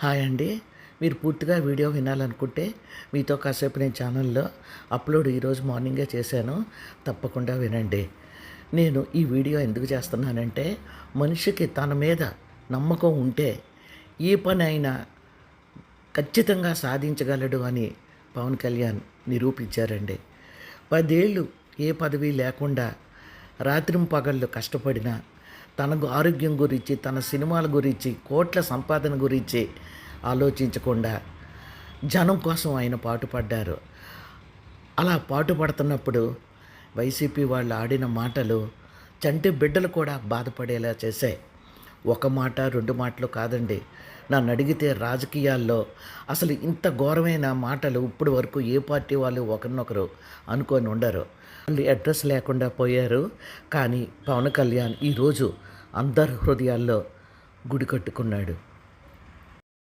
Hi అండి. మీరు పూర్తిగా వీడియో వినాలనుకుంటే మీతో కాసేపు నేను ఛానల్లో అప్లోడ్ ఈరోజు మార్నింగే చేశాను. తప్పకుండా వినండి. నేను ఈ వీడియో ఎందుకు చేస్తున్నానంటే, మనిషికి తన మీద నమ్మకం ఉంటే ఏ పనైనా ఖచ్చితంగా సాధించగలడు అని పవన్ కళ్యాణ్ నిరూపించారండి. 10 ఏళ్ళు ఏ పదవి లేకుండా రాత్రింపగళ్ళు కష్టపడినా తనకు ఆరోగ్యం గురించి, తన సినిమాల గురించి, కోట్ల సంపాదన గురించి ఆలోచించకుండా జనం కోసం ఆయన పాటుపడ్డారు. అలా పాటుపడుతున్నప్పుడు వైసీపీ వాళ్ళు ఆడిన మాటలు చంటి బిడ్డలు కూడా బాధపడేలా చేశాయి. ఒక మాట, 2 మాటలు కాదండి. నన్ను అడిగితే రాజకీయాల్లో అసలు ఇంత ఘోరమైన మాటలు ఇప్పటి వరకు ఏ పార్టీ వాళ్ళు ఒకరినొకరు అనుకొని ఉండరు. వాళ్ళు అడ్రస్ లేకుండా పోయారు. కానీ పవన్ కళ్యాణ్ ఈరోజు అందరి హృదయాల్లో గుడి కట్టుకున్నాడు.